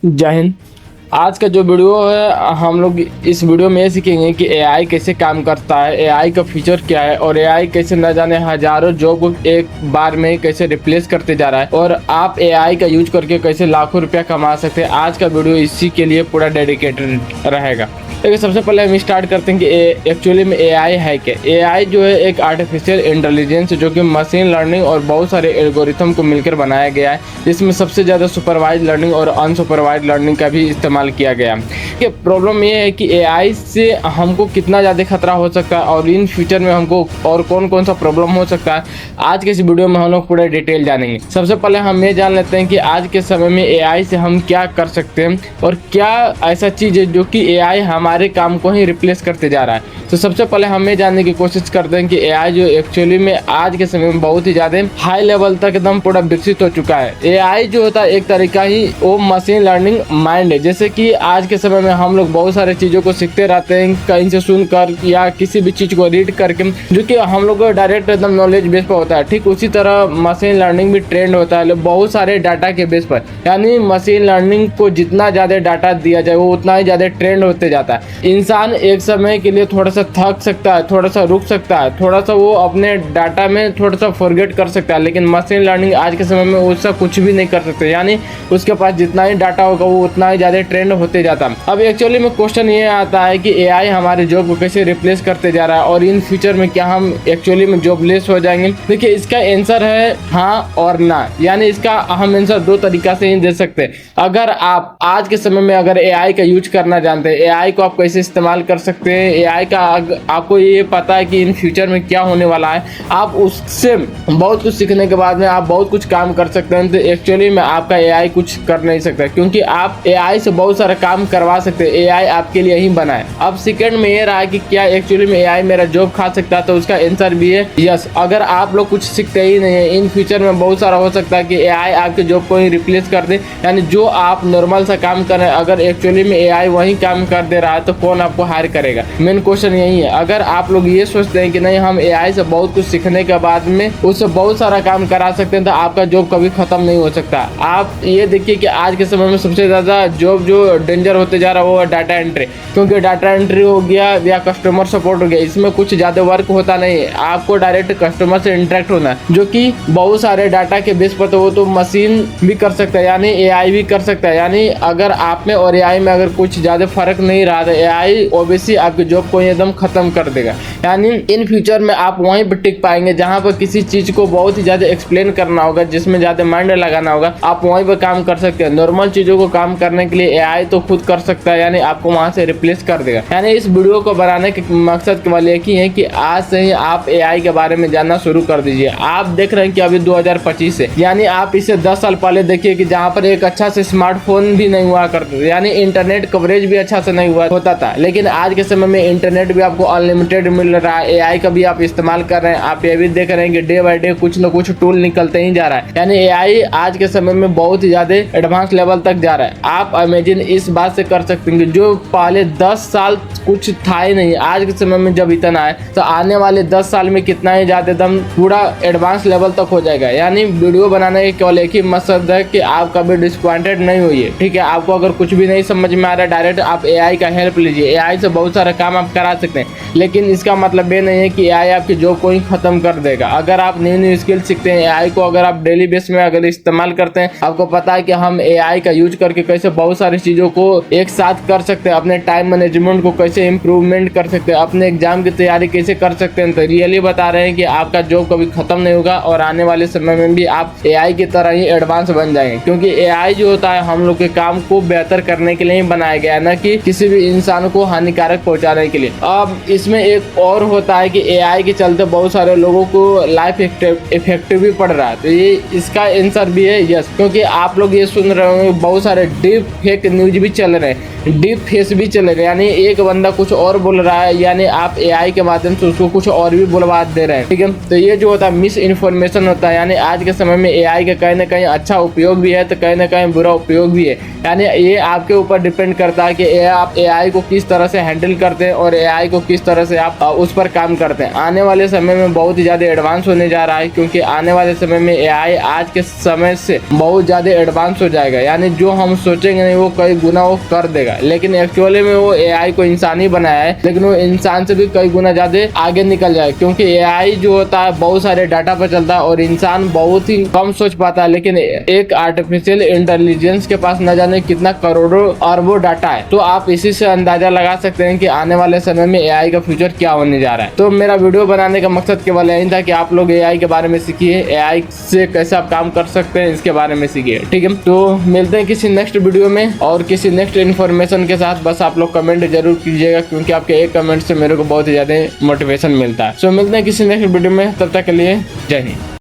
जय हिंद। आज का जो वीडियो है हम लोग इस वीडियो में ये सीखेंगे कि एआई कैसे काम करता है, एआई का फीचर क्या है और एआई कैसे न जाने हजारों जॉब को एक बार में कैसे रिप्लेस करते जा रहा है और आप एआई का यूज करके कैसे लाखों रुपया कमा सकते हैं। आज का वीडियो इसी के लिए पूरा डेडिकेटेड रहेगा। देखिए, सबसे पहले हम स्टार्ट करते हैं कि एक्चुअली में एआई है क्या। एआई जो है एक आर्टिफिशियल इंटेलिजेंस जो कि मशीन लर्निंग और बहुत सारे एल्गोरिथम को मिलकर बनाया गया है, जिसमें सबसे ज़्यादा सुपरवाइज लर्निंग और अनसुपरवाइज लर्निंग का भी इस्तेमाल किया गया कि प्रॉब्लम ये है कि एआई से हमको कितना ज़्यादा खतरा हो सकता है और इन फ्यूचर में हमको और कौन कौन सा प्रॉब्लम हो सकता है, आज के इस वीडियो में हम लोग पूरा डिटेल जानेंगे। सबसे पहले हम ये जान लेते हैं कि आज के समय में एआई से हम क्या कर सकते हैं और क्या ऐसा चीज़ है जो कि एआई हमारे काम को ही रिप्लेस करते जा रहा है। तो सबसे पहले हम ये जानने की कोशिश करते हैं कि एआई जो एक्चुअली में आज के समय में बहुत ही ज़्यादा हाई लेवल तक एकदम पूरा विकसित हो चुका है। एआई जो होता है एक तरीका ही वो मशीन लर्निंग माइंड है। जैसे कि आज के समय में हम लोग बहुत सारे चीज़ों को सीखते रहते हैं, कहीं से सुनकर या किसी भी चीज़ को रीड करके, जो कि हम लोग डायरेक्ट एकदम नॉलेज बेस पर होता है। ठीक उसी तरह मशीन लर्निंग भी ट्रेंड होता है बहुत सारे डाटा के बेस पर। यानी मशीन लर्निंग को जितना ज़्यादा डाटा दिया जाए वो उतना ही ज़्यादा ट्रेंड होते जाता है। इंसान एक समय के लिए थोड़ा सा थक सकता है, थोड़ा सा रुक सकता है, थोड़ा सा वो अपने डाटा में थोड़ा सा फॉरगेट कर सकता है, लेकिन मशीन लर्निंग आज के समय में उसका कुछ भी नहीं कर सकते। यानी उसके पास जितना ही डाटा होगा वो उतना ही ज़्यादा ट्रेंड होते जाता है। अब एक्चुअली में क्वेश्चन ये आता है कि एआई हमारे जॉब को कैसे रिप्लेस करते जा रहा है और इन फ्यूचर में क्या हम एक्चुअली में जॉबलेस हो जाएंगे। देखिए, इसका आंसर है हाँ और ना। यानी इसका हम आंसर दो तरीका से ही दे सकते हैं। अगर आप आज के समय में अगर एआई का यूज करना जानते हैं, एआई को आप कैसे इस्तेमाल कर सकते हैं, एआई का आपको ये पता है कि इन फ्यूचर में क्या होने वाला है, आप उससे बहुत कुछ सीखने के बाद में आप बहुत कुछ काम कर सकते हैं। तो एक्चुअली में आपका एआई कुछ कर नहीं सकता, क्योंकि आप एआई से बहुत सारा काम करवा सकते हैं। एआई आपके लिए ही बना है। अब सेकंड में ये रहा है कि क्या एक्चुअली में एआई मेरा जॉब खा सकता है, तो उसका आंसर भी है यस। अगर आप लोग कुछ सीखते ही नहीं है, इन फ्यूचर में बहुत सारा हो सकता है कि एआई आपके जॉब को ही रिप्लेस कर दे। यानी जो आप नॉर्मल सा काम कर रहे हैं, अगर एक्चुअली में एआई वही काम कर दे रहा है तो कौन आपको हायर करेगा। मेन क्वेश्चन यही है। अगर आप लोग ये सोचते हैं कि नहीं हम एआई से बहुत कुछ सीखने के बाद में उससे बहुत सारा काम करा सकते हैं, तो आपका जॉब कभी खत्म नहीं हो सकता। आप ये देखिए कि आज के समय में सबसे ज़्यादा जॉब जो डेंजर होते जा रहा है वो है डाटा एंट्री, क्योंकि डाटा एंट्री हो गया या कस्टमर सपोर्ट हो गया, इसमें कुछ ज़्यादा वर्क होता नहीं है। आपको डायरेक्ट कस्टमर से इंटरेक्ट होना है, जो कि बहुत सारे डाटा के बेस पर तो वो तो मशीन भी कर सकता है, यानी एआई भी कर सकता है। यानी अगर आप में और एआई में अगर कुछ ज़्यादा फर्क नहीं रहा तो एआई ओबीसी आपकी जॉब को एकदम खत्म कर देगा। यानी इन फ्यूचर में आप वहीं पर टिक पाएंगे जहां पर किसी चीज को बहुत ही ज्यादा एक्सप्लेन करना होगा, जिसमें ज्यादा माइंड लगाना होगा, आप वहीं पर काम कर सकते हैं। नॉर्मल चीजों को काम करने के लिए एआई तो खुद कर सकता है, यानी आपको वहां से रिप्लेस कर देगा। यानी इस वीडियो को बनाने के मकसद केवल एक ही है कि आज से ही आप एआई के बारे में जानना शुरू कर दीजिए। आप देख रहे हैं कि अभी 2025 है, यानी आप इसे 10 साल पहले देखिए कि जहाँ पर एक अच्छा से स्मार्टफोन भी नहीं हुआ करते थे, यानी इंटरनेट कवरेज भी अच्छा से नहीं हुआ होता था। लेकिन आज के समय में इंटरनेट भी आपको अनलिमिटेड मिल रहा है, एआई का भी आप इस्तेमाल कर रहे हैं। आप ये भी देख रहे हैं कि डे बाय डे कुछ न कुछ टूल निकलते ही जा रहा है। यानी एआई आज के समय में बहुत ही ज्यादा एडवांस लेवल तक जा रहा है। आप इमेजिन इस बात से कर सकते हैं जो पहले 10 साल कुछ था ही नहीं, आज के समय में जब इतना है तो आने वाले 10 साल में कितना ही ज्यादा एकदम पूरा एडवांस लेवल तक हो जाएगा। यानी वीडियो बनाने के केवल एक ही मकसद है कि आप कभी डिसअपॉइंटेड नहीं होइए। ठीक है, आपको अगर कुछ भी नहीं समझ में आ रहा है, डायरेक्ट आप एआई का हेल्प लीजिए। एआई से बहुत सारा काम आप करा सकते हैं, लेकिन इसका मतलब ये नहीं है कि एआई आपकी जॉब को ही खत्म कर देगा। अगर आप न्यू न्यू स्किल सीखते हैं, एआई को अगर आप डेली बेस में अगर इस्तेमाल करते हैं, आपको पता है कि हम एआई का यूज करके कैसे बहुत सारी चीज़ों को एक साथ कर सकते हैं, अपने टाइम मैनेजमेंट को कैसे इम्प्रूवमेंट कर सकते हैं, अपने एग्जाम की तैयारी कैसे कर सकते हैं। तो रियली बता रहे हैं कि आपका जॉब कभी खत्म नहीं होगा और आने वाले समय में भी आप एआई की तरह ही एडवांस बन जाएंगे, क्योंकि एआई जो होता है हम लोग के काम को बेहतर करने के लिए ही बनाया गया है, ना कि किसी भी इंसान को हानिकारक पहुंचाने के लिए। अब इसमें एक और होता है कि एआई के चलते बहुत सारे लोगों को लाइफ इफेक्टिव भी पड़ रहा है। तो ये इसका आंसर भी है यस, क्योंकि आप लोग ये सुन रहे होंगे बहुत सारे डीप फेक न्यूज भी चल रहे हैं, डीप फेस भी चल रहे हैं। यानी एक बंदा कुछ और बोल रहा है, यानी आप एआई के माध्यम से उसको कुछ और भी बुलवा दे रहे हैं। ठीक है, तो ये जो होता है मिस इन्फॉर्मेशन होता है। यानी आज के समय में एआई का कहीं ना कहीं अच्छा उपयोग भी है तो कहीं ना कहीं बुरा उपयोग भी है। यानी ये आपके ऊपर डिपेंड करता है कि आप एआई एआई को किस तरह से हैंडल करते हैं और एआई को किस तरह से आप उस पर काम करते हैं। आने वाले समय में बहुत ही ज़्यादा एडवांस होने जा रहा है, क्योंकि आने वाले समय में एआई आज के समय से बहुत ज़्यादा एडवांस हो जाएगा। यानी जो हम सोचेंगे नहीं वो कई गुना वो कर देगा। लेकिन एक्चुअली में वो एआई को इंसान ही बनाया है, लेकिन वो इंसान से भी कई गुना ज़्यादा आगे निकल जाए, क्योंकि एआई जो होता है बहुत सारे डाटा पर चलता है और इंसान बहुत ही कम सोच पाता है। लेकिन एक आर्टिफिशियल इंटेलिजेंस के पास न जाने कितना करोड़ों अरबों डाटा है। तो आप इसी से अंदाजा लगा सकते हैं कि आने वाले समय में एआई का फ्यूचर क्या होने जा रहा है। तो मेरा वीडियो बनाने का मकसद केवल यही था कि आप लोग एआई के बारे में सीखिए, एआई से कैसे आप काम कर सकते हैं इसके बारे में सीखिए। ठीक है, तो मिलते हैं किसी नेक्स्ट वीडियो में और किसी नेक्स्ट इन्फॉर्मेशन के साथ। बस आप लोग कमेंट जरूर कीजिएगा, क्योंकि आपके एक कमेंट से मेरे को बहुत ही ज्यादा मोटिवेशन मिलता है। सो मिलते हैं किसी नेक्स्ट वीडियो में, तब तक के लिए जय हिंद।